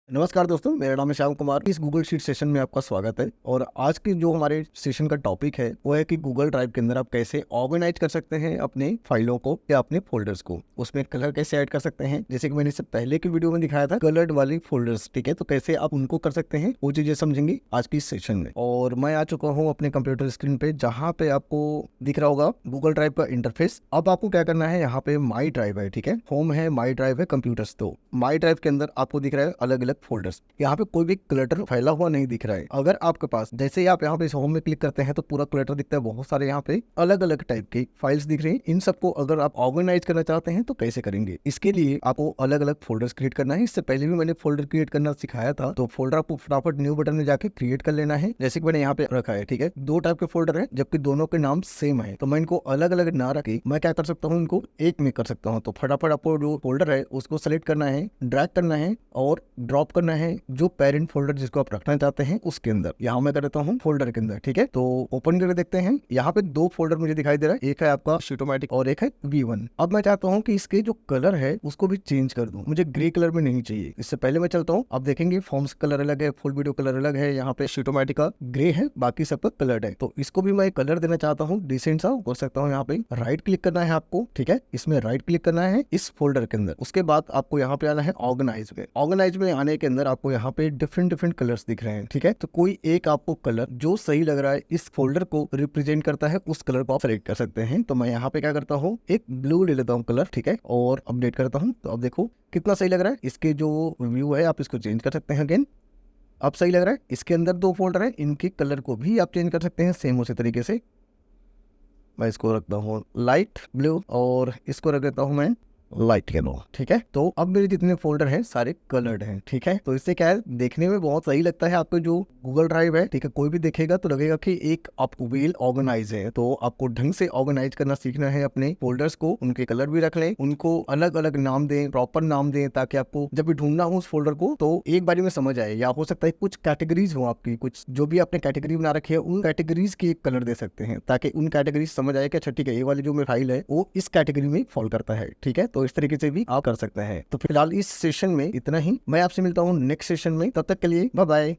नमस्कार दोस्तों, मेरा नाम है श्याम कुमार। इस गूगल शीट सेशन में आपका स्वागत है। और आज की जो हमारे सेशन का टॉपिक है वो है कि गूगल ड्राइव के अंदर आप कैसे ऑर्गेनाइज कर सकते हैं अपने फाइलों को या अपने फोल्डर्स को। उसमें कलर कैसे ऐड कर सकते हैं, जैसे कि मैंने इससे पहले की वीडियो में दिखाया था कलर्ड वाली फोल्डर्स, ठीक है। तो कैसे आप उनको कर सकते हैं वो चीजें समझेंगे आज की इस सेशन में। और मैं आ चुका हूँ अपने कंप्यूटर स्क्रीन पे, जहाँ पे आपको दिख रहा होगा गूगल ड्राइव का इंटरफेस। अब आपको क्या करना है, यहाँ पे माई ड्राइव है, ठीक है, होम है, माई ड्राइव है, कंप्यूटर्स। तो माई ड्राइव के अंदर आपको दिख रहा है अलग अलग फोल्डर्स। यहाँ पे कोई भी क्लटर फैला हुआ नहीं दिख रहा है। अगर आपके पास, जैसे ही आप यहाँ पे होम में क्लिक करते हैं तो पूरा क्लटर दिखता है, बहुत सारे यहाँ पे अलग अलग टाइप के फाइल्स दिख रही हैं। इन सबको अगर आप ऑर्गेनाइज करना चाहते हैं तो कैसे करेंगे, इसके लिए आपको अलग अलग फोल्डर्स क्रिएट करना है। इससे पहले भी मैंने फोल्डर क्रिएट करना सिखाया था। तो फोल्डर आपको फटाफट न्यू बटन में जाके क्रिएट कर लेना है, जैसे कि मैंने यहाँ पे रखा है, ठीक है। दो टाइप के फोल्डर है, जबकि दोनों के नाम सेम है। तो मैं इनको अलग अलग ना रखे मैं क्या कर सकता हूँ, इनको एक में कर सकता हूँ। तो फटाफट आपको जो फोल्डर है उसको सेलेक्ट करना है, ड्रैग करना है और ड्रॉप करना है जो पेरेंट फोल्डर जिसको आप रखना चाहते हैं उसके अंदर। यहाँ मैं कर देता हूँ फोल्डर के अंदर, ठीक है। तो ओपन करके देखते हैं, यहाँ पे दो फोल्डर मुझे दिखाई दे रहा है, एक है आपका शीटोमेटिक और एक है V1। अब मैं चाहता हूँ कि इसके जो कलर है उसको भी चेंज कर दूं, मुझे ग्रे कलर में नहीं चाहिए। इससे पहले मैं चलता हूँ, अब देखेंगे फॉर्म्स कलर अलग है, फुल वीडियो कलर अलग है, यहाँ पे शीटोमेटिक का ग्रे है, बाकी सबका कलर है। तो इसको भी मैं कलर देना चाहता हूँ, डिसेंट सा कर सकता हूँ। यहाँ पे राइट क्लिक करना है आपको, ठीक है, इसमें राइट क्लिक करना है इस फोल्डर के अंदर। उसके बाद आपको यहाँ पे आना है ऑर्गेनाइज में। ऑर्गेनाइज में आने के अंदर आपको यहाँ पे डिफरेंट डिफरेंट कलर्स दिख रहे हैं, ठीक है। तो कोई एक आपको कलर जो सही लग रहा है, इस फोल्डर को रिप्रेजेंट करता है, उस कलर को आप सेलेक्ट कर सकते हैं। तो मैं यहाँ पे क्या करता हूँ, एक ब्लू ले लेता हूँ कलर, ठीक है, और अपडेट करता हूँ। तो अब देखो कितना सही लग रहा है। इसके जो व्यू है आप इसको चेंज कर सकते हैं अगेन, अब सही लग रहा है। इसके अंदर दो फोल्डर है, इनके कलर को भी आप चेंज कर सकते हैं सेम उसी तरीके से। मैं इसको रखता हूँ लाइट ब्लू और इसको रख देता हूँ मैं लाइट येलो, ठीक है। तो अब मेरे जितने फोल्डर हैं सारे कलर्ड हैं, ठीक है। तो इससे क्या है, देखने में बहुत सही लगता है। आपको जो गूगल ड्राइव है, ठीक है, कोई भी देखेगा तो लगेगा कि एक आप वेल ऑर्गेनाइज है। तो आपको ढंग से ऑर्गेनाइज करना सीखना है अपने फोल्डर्स को, उनके कलर भी रख लें, उनको अलग अलग नाम दें, प्रॉपर नाम दें, ताकि आपको जब भी ढूंढना हो उस फोल्डर को तो एक बारी में समझ आए। या हो सकता है कुछ कैटेगरीज हो आपकी, कुछ जो भी आपने कैटेगरी बना रखी है उन कैटेगरीज की एक कलर दे सकते हैं, ताकि उन कैटेगरीज समझ आए कि अच्छा ठीक है, ये वाली जो मेरी फाइल है वो इस कैटेगरी में फॉल करता है, ठीक है। तो इस तरीके से भी आप कर सकते हैं। तो फिलहाल इस सेशन में इतना ही, मैं आपसे मिलता हूँ नेक्स्ट सेशन में, तब तक के लिए बाय बाय।